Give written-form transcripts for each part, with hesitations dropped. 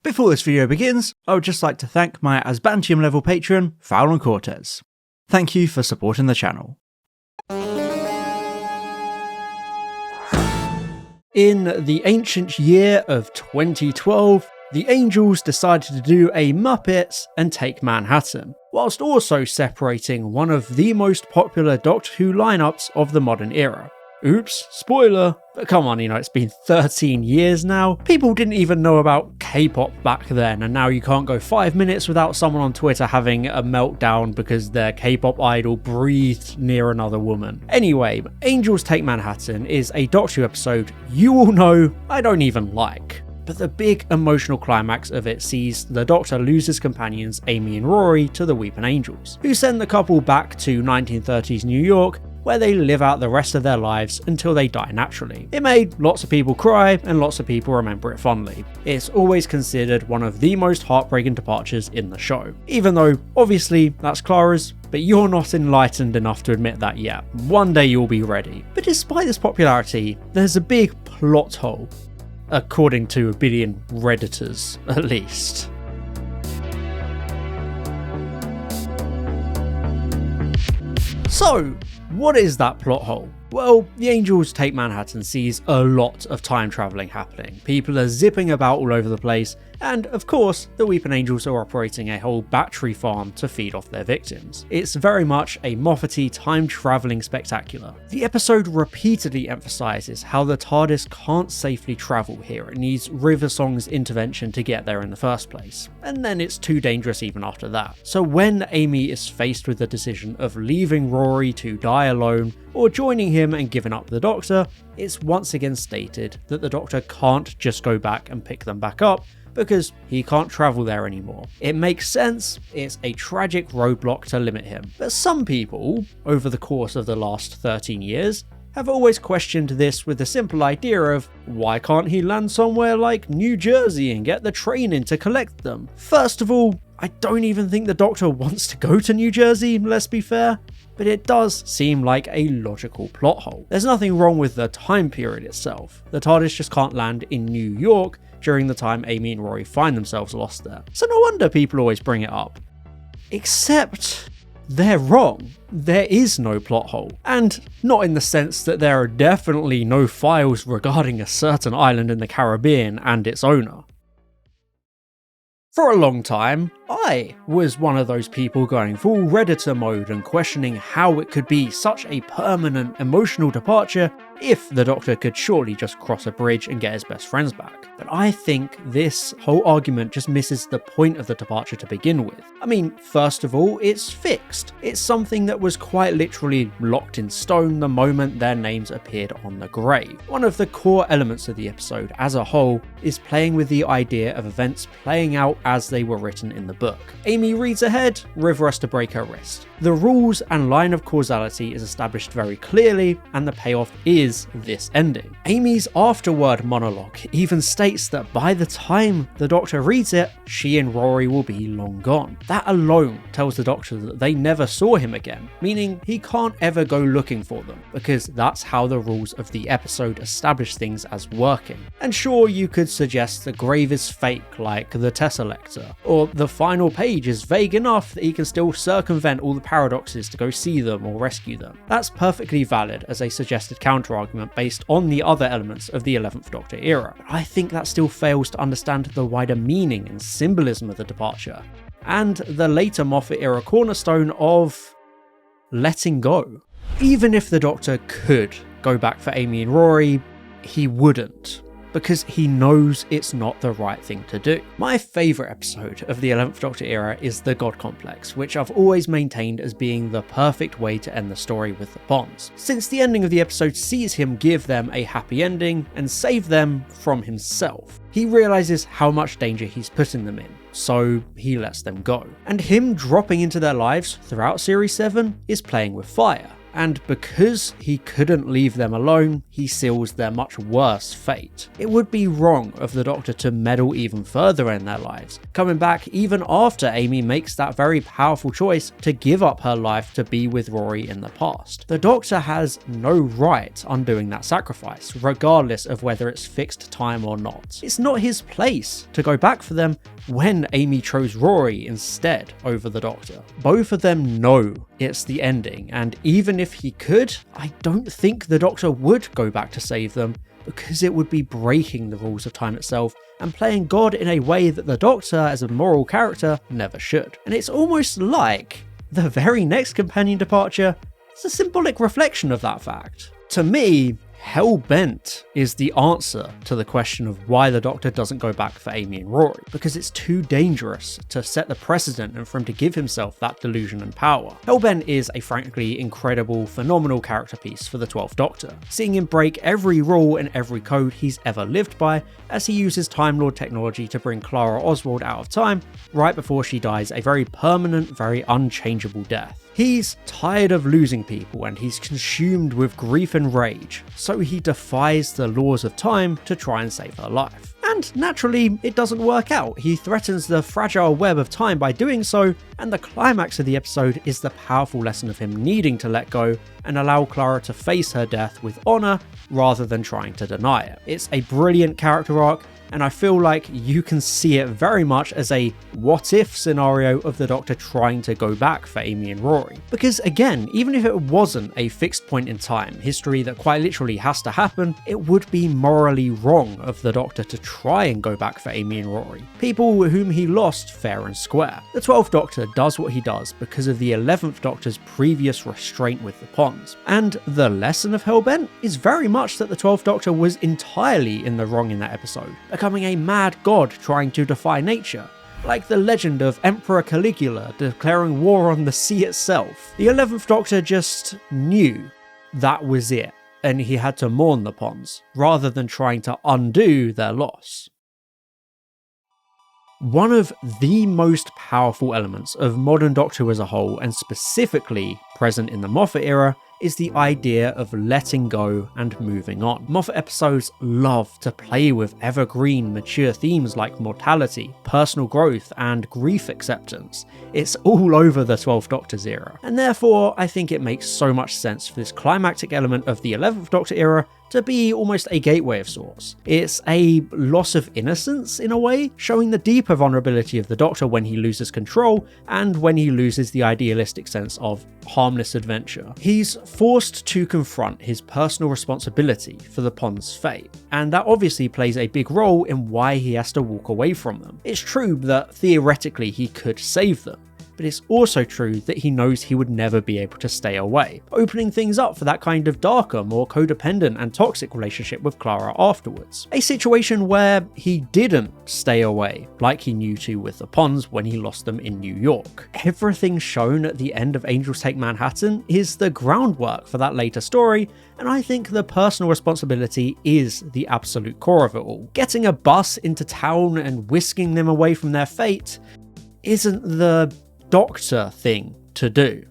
Before this video begins, I would just like to thank my Asbantium level patron, Fallon Cortez. Thank you for supporting the channel. In the ancient year of 2012, the Angels decided to do a Muppets and take Manhattan, whilst also separating one of the most popular Doctor Who lineups of the modern era. Oops, spoiler, but come on, it's been 13 years now. People didn't even know about K-pop back then, and now you can't go 5 minutes without someone on Twitter having a meltdown because their K-pop idol breathed near another woman. Anyway, Angels Take Manhattan is a Doctor Who episode you all know I don't even like. But the big emotional climax of it sees the Doctor lose his companions Amy and Rory to the Weeping Angels, who send the couple back to 1930s New York, where they live out the rest of their lives until they die naturally. It made lots of people cry and lots of people remember it fondly. It's always considered one of the most heartbreaking departures in the show. Even though, obviously, that's Clara's, but you're not enlightened enough to admit that yet. One day you'll be ready. But despite this popularity, there's a big plot hole. According to a billion Redditors, at least. So, what is that plot hole? Well, the Angels Take Manhattan sees a lot of time travelling happening. People are zipping about all over the place, and of course, the Weeping Angels are operating a whole battery farm to feed off their victims. It's very much a Moffat-y time-travelling spectacular. The episode repeatedly emphasises how the TARDIS can't safely travel here. It needs River Song's intervention to get there in the first place, and then it's too dangerous even after that. So when Amy is faced with the decision of leaving Rory to die alone, or joining him and giving up the Doctor, it's once again stated that the Doctor can't just go back and pick them back up, because he can't travel there anymore. It makes sense, it's a tragic roadblock to limit him. But some people, over the course of the last 13 years, have always questioned this with the simple idea of, why can't he land somewhere like New Jersey and get the train in to collect them? First of all, I don't even think the Doctor wants to go to New Jersey, let's be fair. But it does seem like a logical plot hole. There's nothing wrong with the time period itself. The TARDIS just can't land in New York during the time Amy and Rory find themselves lost there. So no wonder people always bring it up. Except they're wrong. There is no plot hole. And not in the sense that there are definitely no files regarding a certain island in the Caribbean and its owner. For a long time, I was one of those people going full Redditor mode and questioning how it could be such a permanent emotional departure if the Doctor could surely just cross a bridge and get his best friends back. But I think this whole argument just misses the point of the departure to begin with. I mean, first of all, it's fixed. It's something that was quite literally locked in stone the moment their names appeared on the grave. One of the core elements of the episode as a whole is playing with the idea of events playing out as they were written in the book. Amy reads ahead, River has to break her wrist. The rules and line of causality is established very clearly, and the payoff is this ending. Amy's afterword monologue even states that by the time the Doctor reads it, she and Rory will be long gone. That alone tells the Doctor that they never saw him again, meaning he can't ever go looking for them, because that's how the rules of the episode establish things as working. And sure, you could suggest the grave is fake, like the Tesselector, or the final page is vague enough that he can still circumvent all the paradoxes to go see them or rescue them. That's perfectly valid as a suggested counter-argument based on the other elements of the 11th Doctor era. But I think that still fails to understand the wider meaning and symbolism of the departure, and the later Moffat era cornerstone of letting go. Even if the Doctor could go back for Amy and Rory, he wouldn't, because he knows it's not the right thing to do. My favourite episode of the 11th Doctor era is the God Complex, which I've always maintained as being the perfect way to end the story with the Bonds, since the ending of the episode sees him give them a happy ending and save them from himself. He realises how much danger he's putting them in, so he lets them go. And him dropping into their lives throughout Series 7 is playing with fire. and because he couldn't leave them alone, he seals their much worse fate. It would be wrong of the Doctor to meddle even further in their lives, coming back even after Amy makes that very powerful choice to give up her life to be with Rory in the past. The Doctor has no right undoing that sacrifice, regardless of whether it's fixed time or not. It's not his place to go back for them when Amy chose Rory instead over the Doctor. Both of them know it's the ending, and even if he could, I don't think the Doctor would go back to save them, because it would be breaking the rules of time itself and playing God in a way that the Doctor, as a moral character, never should. And it's almost like the very next companion departure is a symbolic reflection of that fact. To me, hell-bent is the answer to the question of why the Doctor doesn't go back for Amy and Rory, because it's too dangerous to set the precedent and for him to give himself that delusion and power. Hell-bent is a frankly incredible, phenomenal character piece for the 12th Doctor, seeing him break every rule and every code he's ever lived by as he uses Time Lord technology to bring Clara Oswald out of time right before she dies a very permanent, very unchangeable death. He's tired of losing people and he's consumed with grief and rage, so he defies the laws of time to try and save her life. And naturally, it doesn't work out. He threatens the fragile web of time by doing so, and the climax of the episode is the powerful lesson of him needing to let go and allow Clara to face her death with honour rather than trying to deny it. It's a brilliant character arc, and I feel like you can see it very much as a what-if scenario of the Doctor trying to go back for Amy and Rory. Because again, even if it wasn't a fixed point in time, history that quite literally has to happen, it would be morally wrong of the Doctor to try and go back for Amy and Rory, people whom he lost fair and square. The 12th Doctor does what he does because of the 11th Doctor's previous restraint with the Ponds, and the lesson of Hellbent is very much that the 12th Doctor was entirely in the wrong in that episode, becoming a mad god trying to defy nature, like the legend of Emperor Caligula declaring war on the sea itself. The 11th Doctor just knew that was it, and he had to mourn the Ponds, rather than trying to undo their loss. One of the most powerful elements of modern Doctor as a whole, and specifically present in the Moffat era, is the idea of letting go and moving on. Moffat episodes love to play with evergreen, mature themes like mortality, personal growth, and grief acceptance. It's all over the 12th Doctor's era, and therefore I think it makes so much sense for this climactic element of the 11th Doctor era to be almost a gateway of sorts. It's a loss of innocence in a way, showing the deeper vulnerability of the Doctor when he loses control and when he loses the idealistic sense of harmless adventure. He's forced to confront his personal responsibility for the Ponds' fate, and that obviously plays a big role in why he has to walk away from them. It's true that theoretically he could save them, but it's also true that he knows he would never be able to stay away, opening things up for that kind of darker, more codependent and toxic relationship with Clara afterwards. A situation where he didn't stay away, like he knew to with the Ponds when he lost them in New York. Everything shown at the end of Angels Take Manhattan is the groundwork for that later story, and I think the personal responsibility is the absolute core of it all. Getting a bus into town and whisking them away from their fate isn't the Doctor thing to do.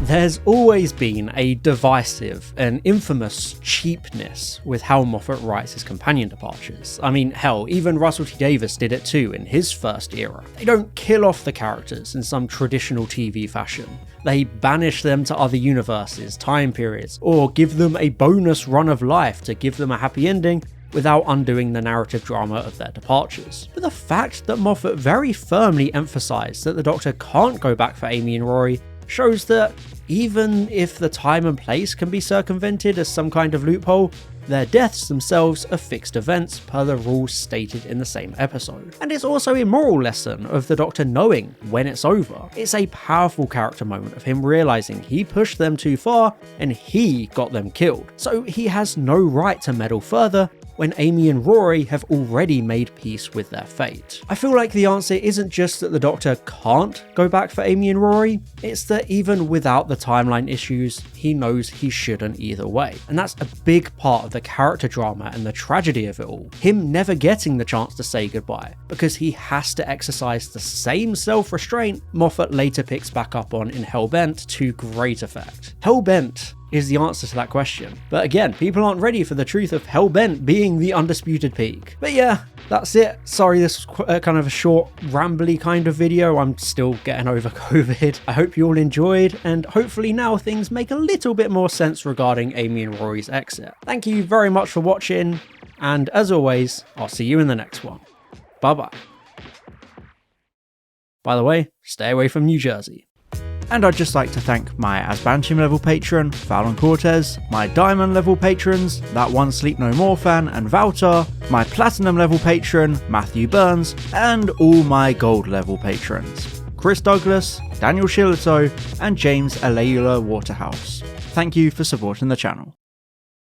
There's always been a divisive and infamous cheapness with how Moffat writes his companion departures. I mean, hell, even Russell T Davies did it too in his first era. They don't kill off the characters in some traditional TV fashion. They banish them to other universes, time periods, or give them a bonus run of life to give them a happy ending without undoing the narrative drama of their departures. But the fact that Moffat very firmly emphasised that the Doctor can't go back for Amy and Rory shows that even if the time and place can be circumvented as some kind of loophole, their deaths themselves are fixed events per the rules stated in the same episode. And it's also a moral lesson of the Doctor knowing when it's over. It's a powerful character moment of him realising he pushed them too far and he got them killed, so he has no right to meddle further when Amy and Rory have already made peace with their fate? I feel like the answer isn't just that the Doctor can't go back for Amy and Rory, it's that even without the timeline issues, he knows he shouldn't either way. And that's a big part of the character drama and the tragedy of it all. Him never getting the chance to say goodbye, because he has to exercise the same self-restraint Moffat later picks back up on in Hellbent to great effect. Hellbent is the answer to that question. But again, people aren't ready for the truth of Hellbent being the undisputed peak. But yeah, that's it. Sorry, this was kind of a short, rambly kind of video. I'm still getting over COVID. I hope you all enjoyed, and hopefully now things make a little bit more sense regarding Amy and Rory's exit. Thank you very much for watching, and as always, I'll see you in the next one. Bye bye. By the way, stay away from New Jersey. And I'd just like to thank my Asbantium level patron, Fallon Cortez, my Diamond level patrons, That One Sleep No More fan and Valtar, my Platinum level patron, Matthew Burns, and all my Gold level patrons, Chris Douglas, Daniel Shillito, and James Aleula Waterhouse. Thank you for supporting the channel.